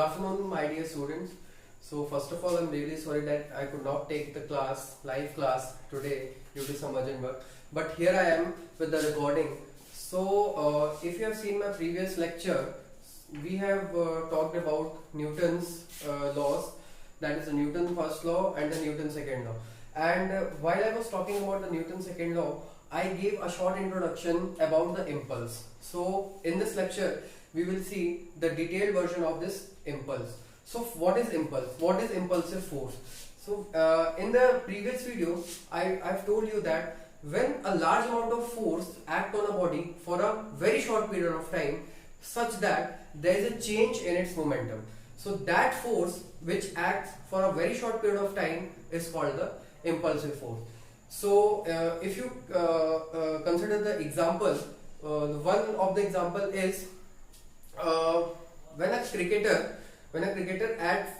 afternoon, my dear students. So first of all, I'm really sorry that I could not take the live class today due to some urgent work. But here I am with the recording. So if you have seen my previous lecture, we have talked about Newton's laws, that is the Newton first law and the Newton second law. And while I was talking about the Newton second law, I gave a short introduction about the impulse. So in this lecture, we will see the detailed version of this impulse. So what is impulse? What is impulsive force? So in the previous video, I've told you that when a large amount of force acts on a body for a very short period of time, such that there is a change in its momentum. So that force which acts for a very short period of time is called the impulsive force. So if you consider the example, one of the example is when a cricketer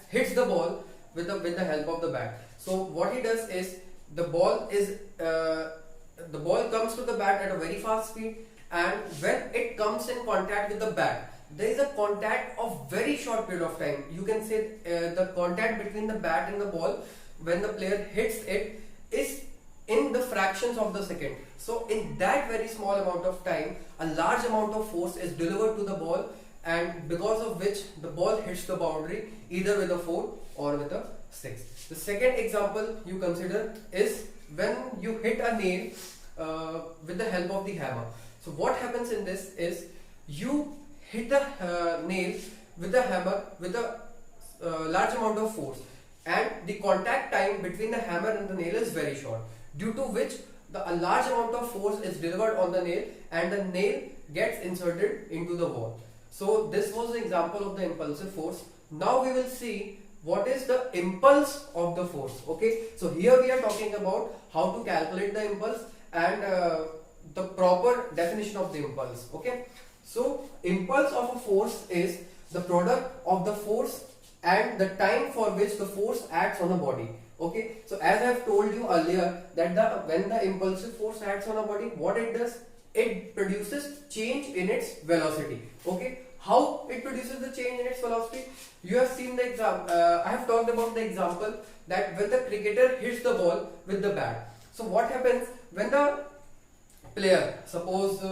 hits the ball with the help of the bat. So what he does is the ball comes to the bat at a very fast speed, and when it comes in contact with the bat, there is a contact of very short period of time. You can say the contact between the bat and the ball when the player hits it is in the fractions of the second. So in that very small amount of time, a large amount of force is delivered to the ball, and because of which the ball hits the boundary either with a 4 or with a 6. The second example you consider is when you hit a nail with the help of the hammer. So what happens in this is you hit the nail with the hammer with a large amount of force, and the contact time between the hammer and the nail is very short, due to which a large amount of force is delivered on the nail and the nail gets inserted into the wall. So this was the example of the impulsive force. Now we will see what is the impulse of the force. Okay, so here we are talking about how to calculate the impulse and the proper definition of the impulse. Okay, so impulse of a force is the product of the force and the time for which the force acts on a body. Okay, so as I have told you earlier that when the impulsive force acts on a body, what it does, it produces change in its velocity. Okay, how it produces the change in its velocity? You have seen the example. I have talked about the example that when the cricketer hits the ball with the bat. So what happens when the player, suppose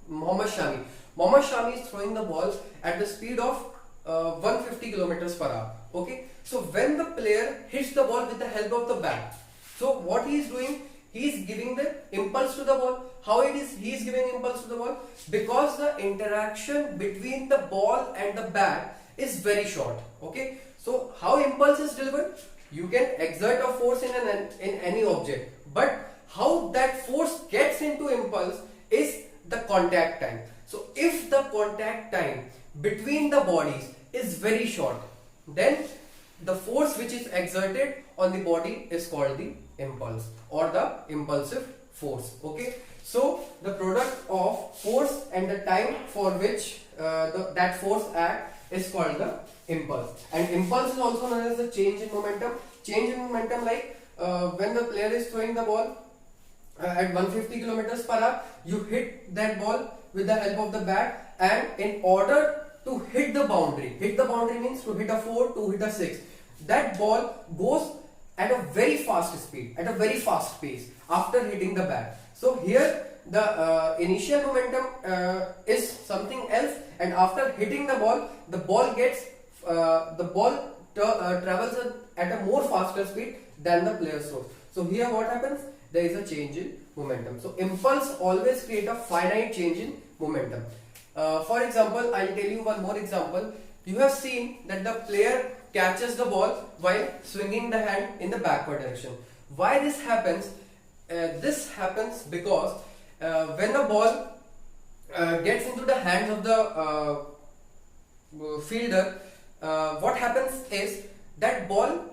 Mohammad Shami is throwing the ball at the speed of 150 kilometers per hour. Okay, so when the player hits the ball with the help of the bat, so what he is doing, he is giving the impulse to the ball. How it is he is giving impulse to the ball? Because the interaction between the ball and the bat is very short. Okay, so how impulse is delivered? You can exert a force in any object, but how that force gets into impulse is the contact time. So if the contact time between the bodies is very short, then the force which is exerted on the body is called the impulse or the impulsive force. Okay, so the product of force and the time for which that force acts is called the impulse. And impulse is also known as the change in momentum. Change in momentum, like when the player is throwing the ball at 150 kilometers per hour, you hit that ball with the help of the bat, and in order to hit the boundary means to hit a 4, to hit a 6, that ball goes at a very fast speed, at a very fast pace after hitting the bat. So here the initial momentum is something else, and after hitting the ball travels at a more faster speed than the player throws. So here what happens? There is a change in momentum. So impulse always create a finite change in momentum. For example, I'll tell you one more example. You have seen that the player catches the ball while swinging the hand in the backward direction. Why this happens? This happens because when the ball gets into the hands of the fielder, what happens is that ball,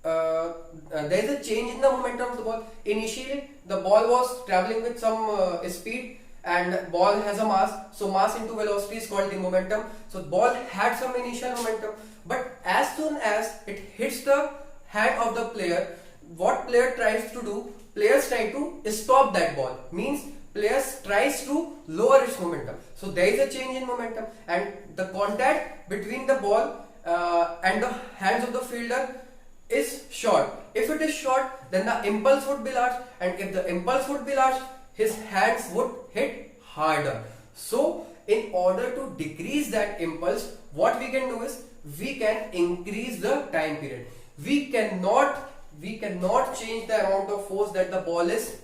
there is a change in the momentum of the ball. Initially, the ball was traveling with some speed, and ball has a mass, so mass into velocity is called the momentum. So ball had some initial momentum, but as soon as it hits the hand of the player, what player tries to do? Players try to stop that ball, means players tries to lower its momentum. So there is a change in momentum, and the contact between the ball and the hands of the fielder is short. If it is short, then the impulse would be large, and if the impulse would be large, his hands would hit harder. So in order to decrease that impulse, what we can do is we can increase the time period. We cannot change the amount of force that the ball is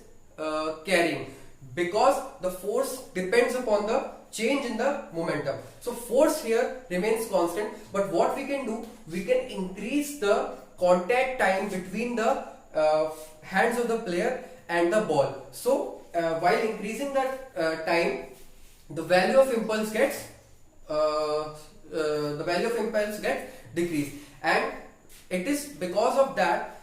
carrying, because the force depends upon the change in the momentum. So force here remains constant, but what we can do, we can increase the contact time between the hands of the player and the ball. So while increasing that time, the value of impulse gets decreased, and it is because of that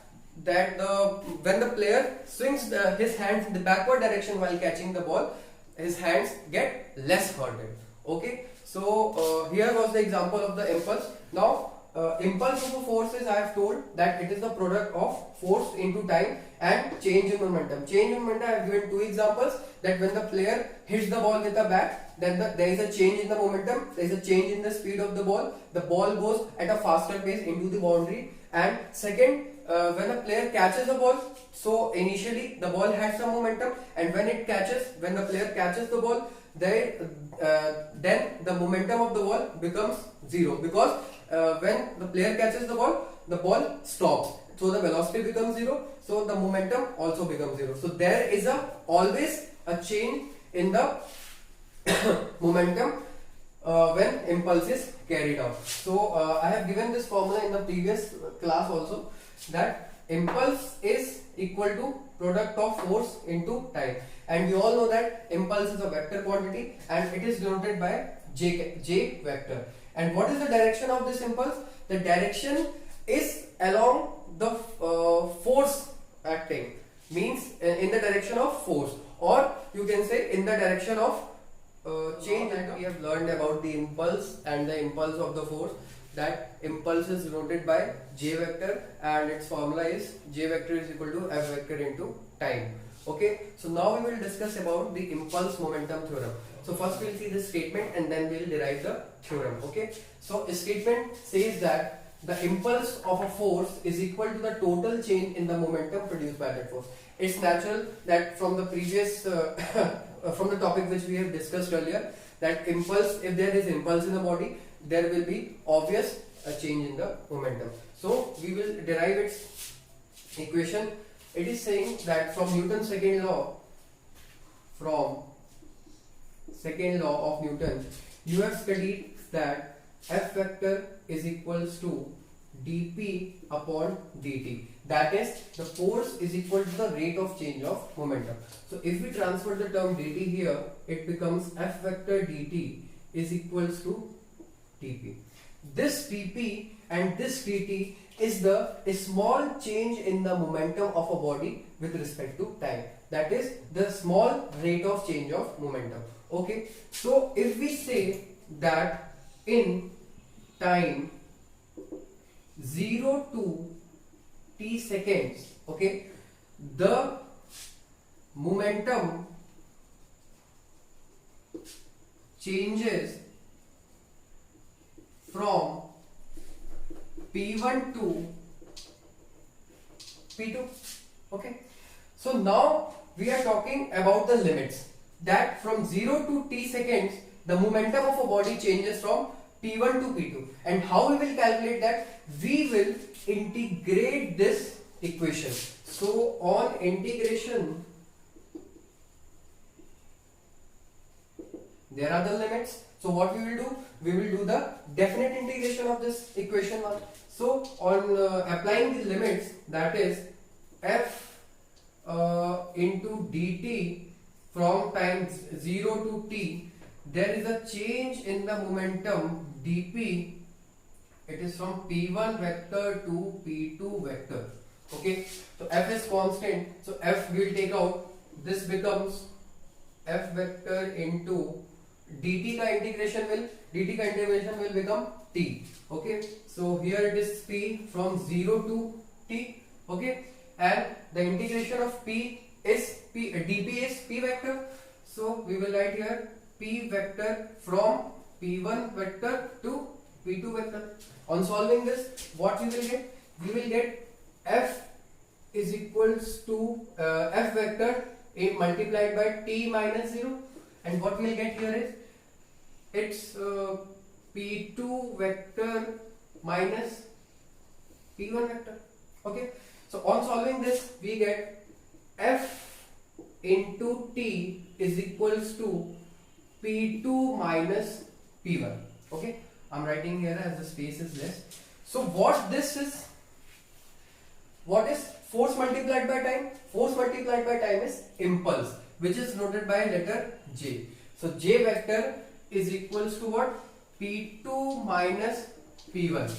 when the player swings his hands in the backward direction while catching the ball, his hands get less hurted. Okay, so here was the example of the impulse. Now impulse of a force is, I have told that it is the product of force into time and change in momentum. Change in momentum, I have given two examples, that when the player hits the ball with a bat, then there is a change in the momentum, there is a change in the speed of the ball goes at a faster pace into the boundary. And second, when a player catches the ball, so initially the ball had some momentum, and when the player catches the ball, then the momentum of the ball becomes zero, because when the player catches the ball stops, so the velocity becomes zero, so the momentum also becomes zero. So there is always a change in the momentum when impulse is carried out. So I have given this formula in the previous class also, that impulse is equal to product of force into time, and we all know that impulse is a vector quantity and it is denoted by J vector. And what is the direction of this impulse? The direction is along the force acting, means in the direction of force, or you can say in the direction of change. And we have learned about the impulse and the impulse of the force, that impulse is denoted by J vector and its formula is J vector is equal to F vector into time. Okay, so now we will discuss about the impulse momentum theorem. So first we will see the statement and then we will derive the theorem. Okay, so a statement says that the impulse of a force is equal to the total change in the momentum produced by that force. It's natural that from the previous from the topic which we have discussed earlier, that impulse, if there is impulse in the body, there will be obvious a change in the momentum. So we will derive its equation. It is saying that from Newton's second law of Newton, you have studied that F vector is equals to dp upon dt. That is, the force is equal to the rate of change of momentum. So if we transfer the term dt here, it becomes F vector dt is equals to dp. This dp and this dt is the small change in the momentum of a body with respect to time. That is the small rate of change of momentum. Okay, so if we say that in time 0 to t seconds, okay, the momentum changes from P1 to P2. Okay, so now we are talking about the limits, that from 0 to t seconds the momentum of a body changes from P1 to P2. And how we will calculate that? We will integrate this equation. So on integration, there are the limits. So what we will do? We will do the definite integration of this equation. So on applying the limits, that is f into dt from time 0 to t, there is a change in the momentum dp. It is from p1 vector to p2 vector. Okay, so f is constant, so f we will take out. This becomes f vector into dt ka integration will become t. Okay, so here it is p from 0 to t. Okay, and the integration of p is dp is p vector. So we will write here p vector from p1 vector to P2 vector. On solving this, what we will get? We will get F is equals to F vector A multiplied by T minus 0, and what we will get here is it's P2 vector minus P1 vector. Okay, so on solving this, we get F into T is equals to P2 minus P1. Okay, I'm writing here as the space is less. So what this is? What is force multiplied by time? Force multiplied by time is impulse, which is noted by letter J. So J vector is equals to what? P2 minus P1.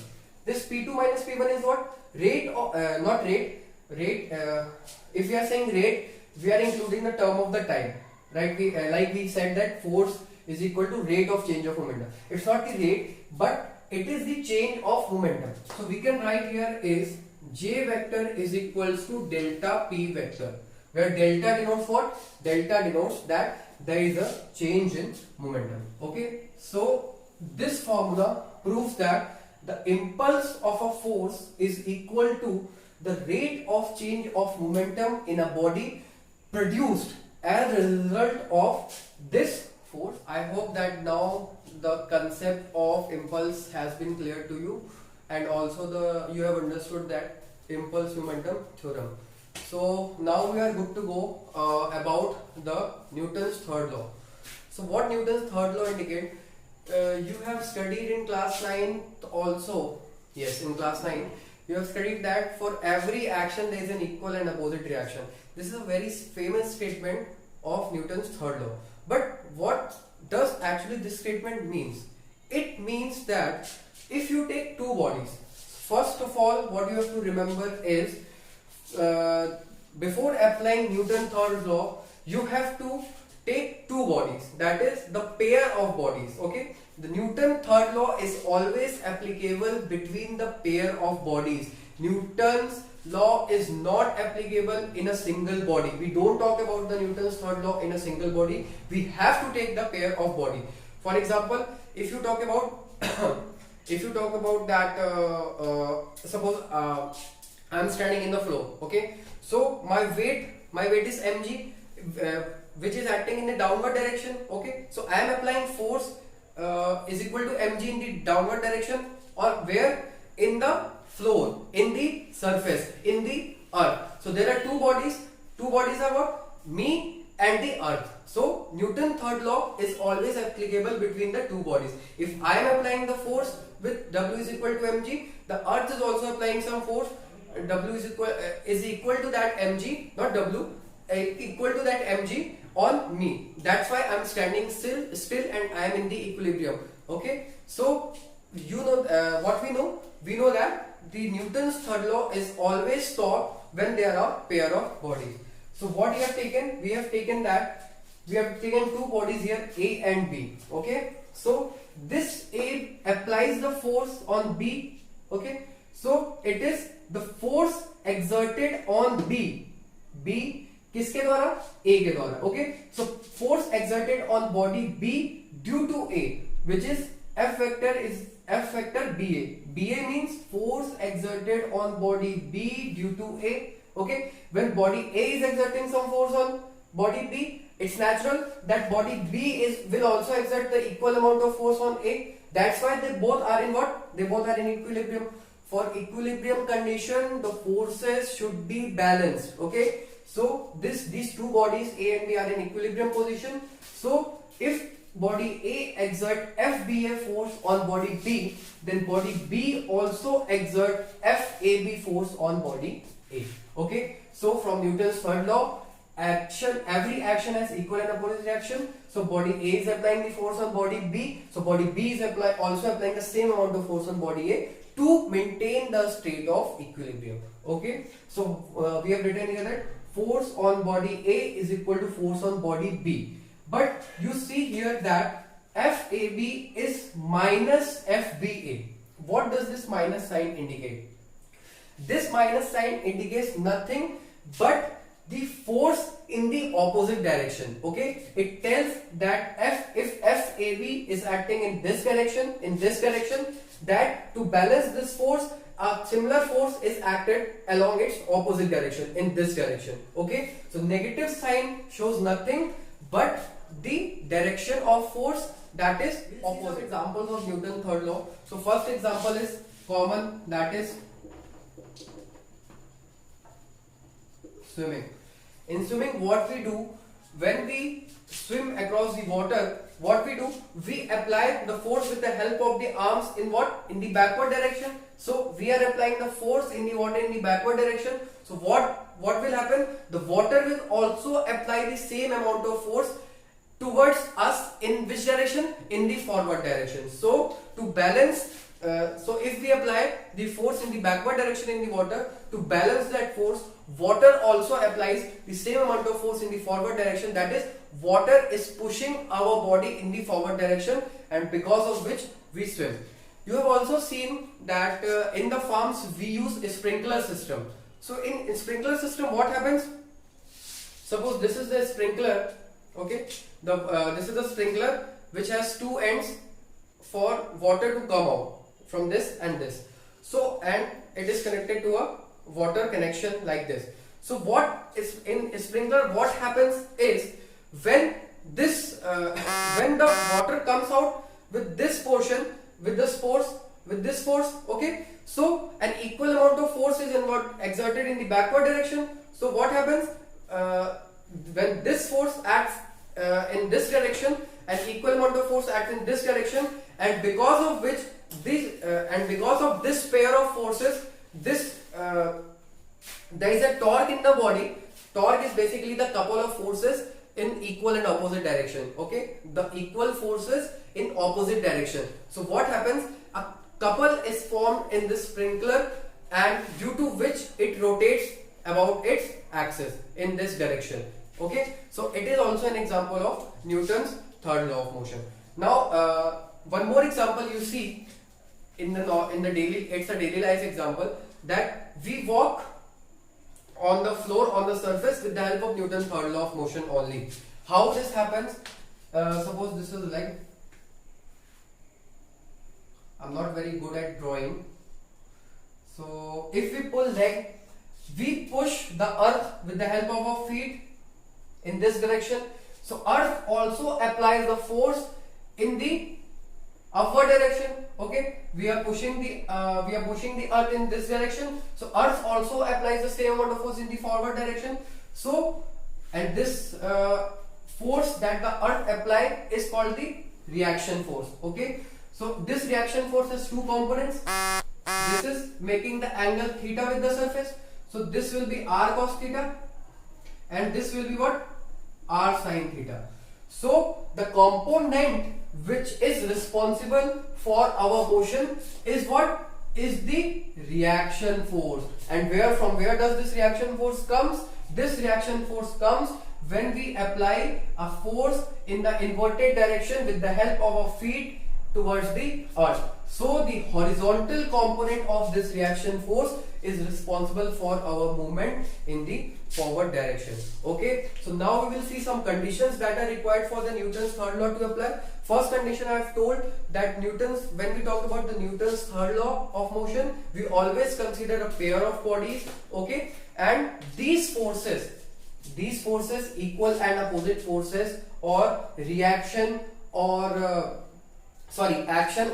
This P2 minus P1 is what? Rate of, not rate. If we are saying rate, we are including the term of the time, right? Like we said that force is equal to rate of change of momentum. It's not the rate, but it is the change of momentum. So we can write here is J vector is equals to delta P vector, where delta denotes what? Delta denotes that there is a change in momentum. Okay, so this formula proves that the impulse of a force is equal to the rate of change of momentum in a body produced as a result of this force. I hope that now the concept of impulse has been clear to you, and also you have understood that impulse momentum theorem. So now we are good to go about the Newton's third law. So what Newton's third law indicate? You have studied in class 9 also. Yes, in class 9 you have studied that for every action there is an equal and opposite reaction. This is a very famous statement of Newton's third law. But what does actually this statement means? It means that if you take two bodies, first of all what you have to remember is before applying Newton's third law, you have to take two bodies, that is the pair of bodies. Okay, the Newton's third law is always applicable between the pair of bodies. Newton's law is not applicable in a single body. We don't talk about the Newton's third law in a single body. We have to take the pair of body. For example, if you talk about that suppose I'm standing in the floor. Okay, so my weight is mg, which is acting in the downward direction. Okay, so I am applying force is equal to mg in the downward direction, or where? In the floor, in the surface, in the earth. So there are two bodies are what? Me and the earth. So Newton's third law is always applicable between the two bodies. If I am applying the force with W is equal to mg, the earth is also applying some force. W is equal to that mg, not W, equal to that mg on me. That's why I am standing still and I am in the equilibrium. Okay, so you know what we know? We know that the Newton's third law is always taught when there are pair of bodies. So what we have taken? We have taken two bodies here, A and B. Okay, so this A applies the force on B. Okay, so it is the force exerted on B. B किसके द्वारा? A के द्वारा. Okay, so force exerted on body B due to A, which is F vector BA. BA means force exerted on body B due to A. Okay, when body A is exerting some force on body B, it's natural that body B will also exert the equal amount of force on A. That's why they both are in what? They both are in equilibrium. For equilibrium condition, the forces should be balanced. Okay, so these two bodies A and B are in equilibrium position. So if body A exert FBA force on body B, then body B also exert FAB force on body A. Okay, so from Newton's third law, every action has equal and opposite reaction. So body A is applying the force on body B, so body B is also applying the same amount of force on body A to maintain the state of equilibrium. Okay, so we have written here that force on body A is equal to force on body B. But you see here that FAB is minus FBA. What does this minus sign indicate? This minus sign indicates nothing but the force in the opposite direction. Okay, it tells that if FAB AB is acting in this direction, that to balance this force, a similar force is acted along its opposite direction, in this direction. Okay, so negative sign shows nothing but the direction of force, that is opposite. Examples of Newton's third law. So first example is common, that is swimming. In swimming, what we do when we swim across the water, what we do, we apply the force with the help of the arms in what? In the backward direction. So we are applying the force in the water in the backward direction. So what will happen? The water will also apply the same amount of force towards us in which direction? In the forward direction. So to balance, so if we apply the force in the backward direction in the water, to balance that force, water also applies the same amount of force in the forward direction, that is water is pushing our body in the forward direction, and because of which we swim. You have also seen that in the farms we use a sprinkler system. So in sprinkler system, what happens? Suppose this is the sprinkler, okay, this is the sprinkler which has two ends for water to come out from this and this. So, and it is connected to a water connection like this. So what is in a sprinkler, what happens is when this when the water comes out with this portion, with this force, okay, so an equal amount of force is exerted in the backward direction. So what happens when this force acts in this direction, an equal amount of force acts in this direction, and because of which because of this pair of forces, this there is a torque in the body. Torque is basically the couple of forces in equal and opposite direction. Okay, the equal forces in opposite direction. So what happens? A couple is formed in this sprinkler, and due to which it rotates about its axis in this direction. Okay, so it is also an example of Newton's third law of motion. Now one more example you see in the daily, it's a daily life example, that we walk on the floor, on the surface, with the help of Newton's third law of motion only. How this happens? Suppose this is leg. I'm not very good at drawing. So if we pull leg, we push the earth with the help of our feet in this direction. So earth also applies the force in the upward direction. Okay, we are pushing the earth in this direction, so earth also applies the same amount of force in the forward direction. So, and this force that the earth apply is called the reaction force. Okay, so this reaction force has two components. This is making the angle theta with the surface, so this will be r cos theta, and this will be what? R sin theta. So the component which is responsible for our motion is what? Is the reaction force. And from where does this reaction force comes? This reaction force comes when we apply a force in the inverted direction with the help of our feet towards the earth. So the horizontal component of this reaction force is responsible for our movement in the forward direction. Okay, so now we will see some conditions that are required for the Newton's third law to apply. First condition, I have told that when we talk about the Newton's third law of motion, we always consider a pair of bodies. Okay, and these forces, equal and opposite forces, or action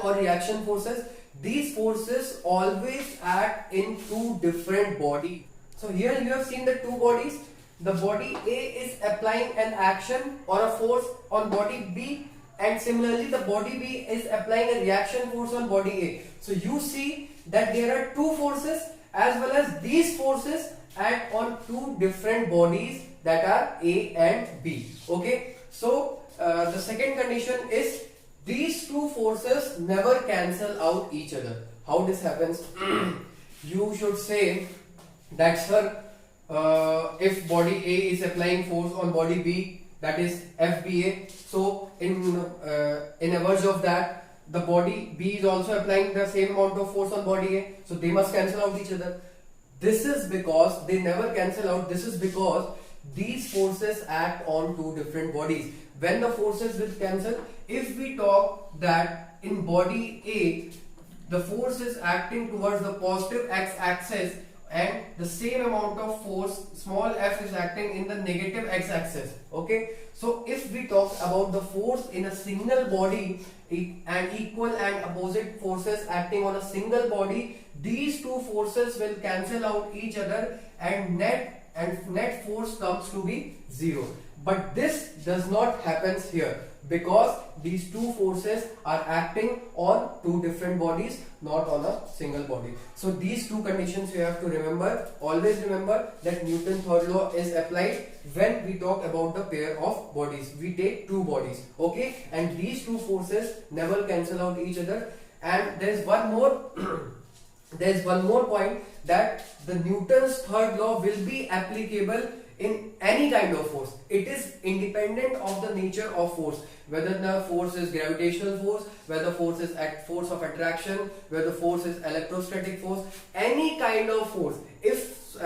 or reaction forces, these forces always act in two different bodies. So here you have seen the two bodies. The body A is applying an action or a force on body B, and similarly the body B is applying a reaction force on body A. So you see that there are two forces, as well as these forces act on two different bodies, that are A and B. Okay, so the second condition is these two forces never cancel out each other. How this happens? You should say that, sir, if body A is applying force on body B, that is FBA, so in a verge of that, the body B is also applying the same amount of force on body A, so they must cancel out each other. This is because they never cancel out. This is because these forces act on two different bodies. When the forces will cancel, if we talk that in body A, the force is acting towards the positive x-axis and the same amount of force small f is acting in the negative x-axis. Okay, so if we talk about the force in a single body and equal and opposite forces acting on a single body, these two forces will cancel out each other and net force comes to be 0. But this does not happen here because these two forces are acting on two different bodies, not on a single body. So these two conditions you have to remember. Always remember that Newton's third law is applied when we talk about the pair of bodies. We take two bodies, okay, and these two forces never cancel out each other. And there is one more there is one more point, that the Newton's third law will be applicable in any kind of force. It is independent of the nature of force, whether the force is gravitational force, whether force is force of attraction, whether force is electrostatic force, any kind of force. If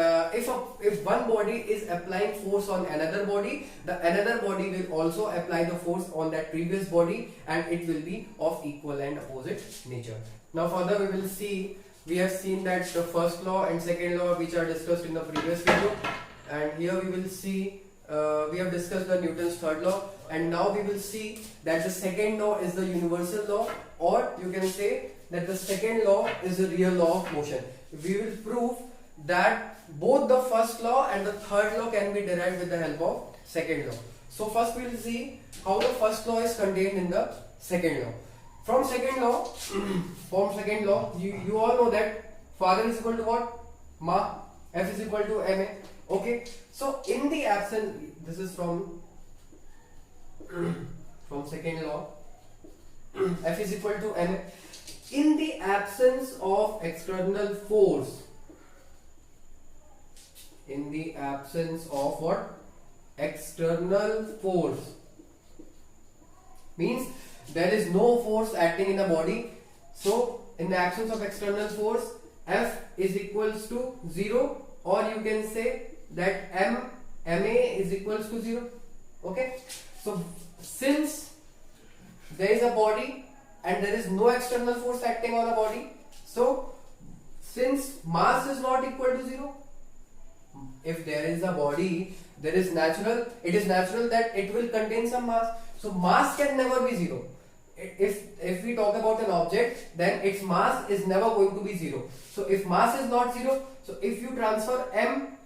one body is applying force on another body, the another body will also apply the force on that previous body, and it will be of equal and opposite nature. Now further we will see, we have seen that the first law and second law which are discussed in the previous video, and here we will see we have discussed the Newton's third law, and now we will see that the second law is the universal law, or you can say that the second law is the real law of motion. We will prove that both the first law and the third law can be derived with the help of second law. So first we will see how the first law is contained in the second law. From second law, you all know that father is equal to what? Ma. F is equal to ma. Okay. So in the absence, this is from second law, F is equal to ma. In the absence of external force, in the absence of what? External force means there is no force acting in the body. So in the absence of external force, F is equals to 0, or you can say that ma is equals to 0. Okay, so since there is a body and there is no external force acting on a body, so since mass is not equal to 0, if there is a body, it is natural that it will contain some mass. So mass can never be 0. If we talk about an object, then its mass is never going to be 0. So if mass is not 0, so if you transfer m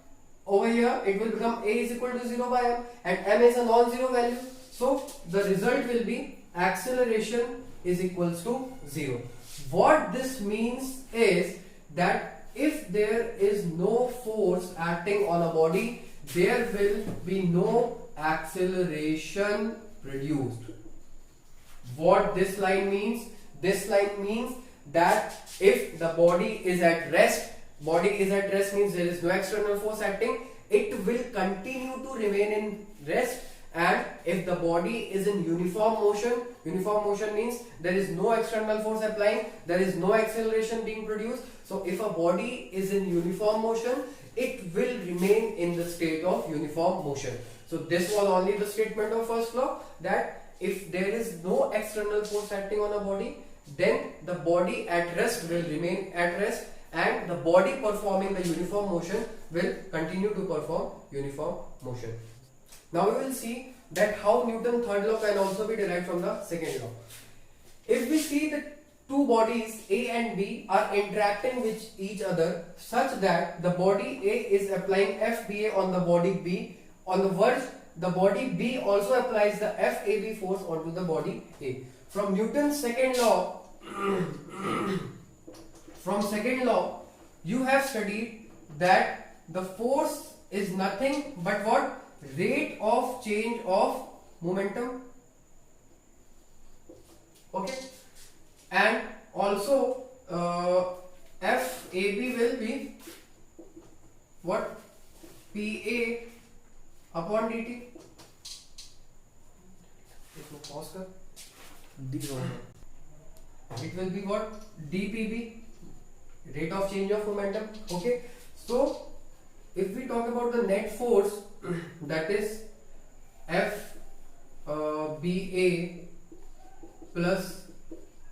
over here, it will become a is equal to 0 by m, and m is a non-zero value. So the result will be acceleration is equals to 0. What this means is that if there is no force acting on a body, there will be no acceleration produced. What this line means? This line means that if the body is at rest means there is no external force acting, it will continue to remain in rest. And if the body is in uniform motion means there is no external force applying, there is no acceleration being produced. So if a body is in uniform motion, it will remain in the state of uniform motion. So this was only the statement of first law, that if there is no external force acting on a body, then the body at rest will remain at rest, and the body performing the uniform motion will continue to perform uniform motion. Now we will see that how Newton's third law can also be derived from the second law. If we see that two bodies A and B are interacting with each other such that the body A is applying FBA on the body B, on the verge the body B also applies the FAB force onto the body A. From Newton's second law, you have studied that the force is nothing but what? Rate of change of momentum. Okay, and also FAB will be what? PA upon dt. It will be what? dPb, rate of change of momentum. Okay, so if we talk about the net force, that is FBA plus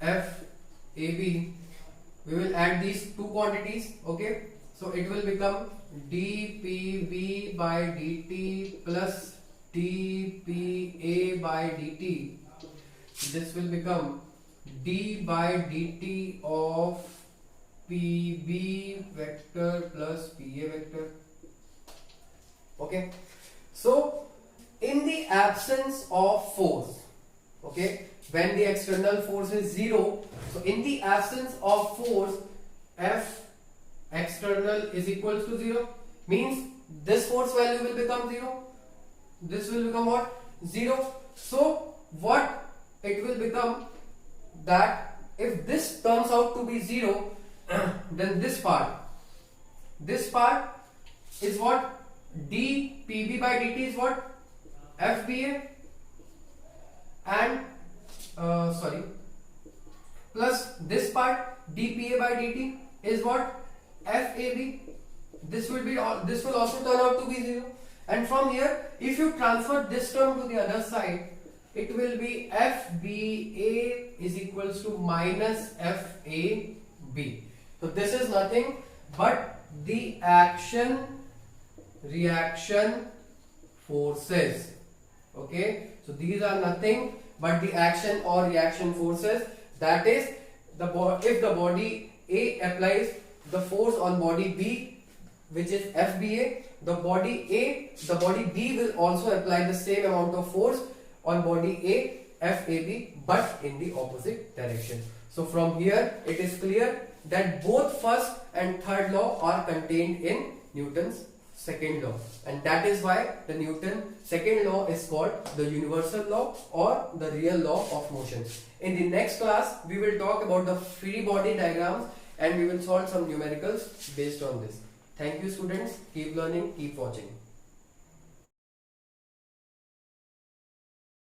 FAB. We will add these two quantities, okay? So it will become dPV by dt plus dPA by dt. This will become d by dt of PB vector plus PA vector. Okay, so in the absence of force, okay, when the external force is 0, so in the absence of force, F external is equals to 0, means this force value will become 0, this will become what? 0. So what it will become, that if this turns out to be 0, then this part is what? dPB by dt is what? FBA, and plus this part dPA by dt is what? FAB. This will also turn out to be 0, and from here if you transfer this term to the other side, it will be FBA is equals to minus FAB. So this is nothing but the action reaction forces. Okay, so these are nothing but the action or reaction forces. That is, if the body A applies the force on body B, which is FBA, the body B will also apply the same amount of force on body A, FAB, but in the opposite direction. So from here it is clear that both first and third law are contained in Newton's second law, and that is why the Newton second law is called the universal law or the real law of motion. In the next class we will talk about the free body diagrams and we will solve some numericals based on this. Thank you students, keep learning, keep watching.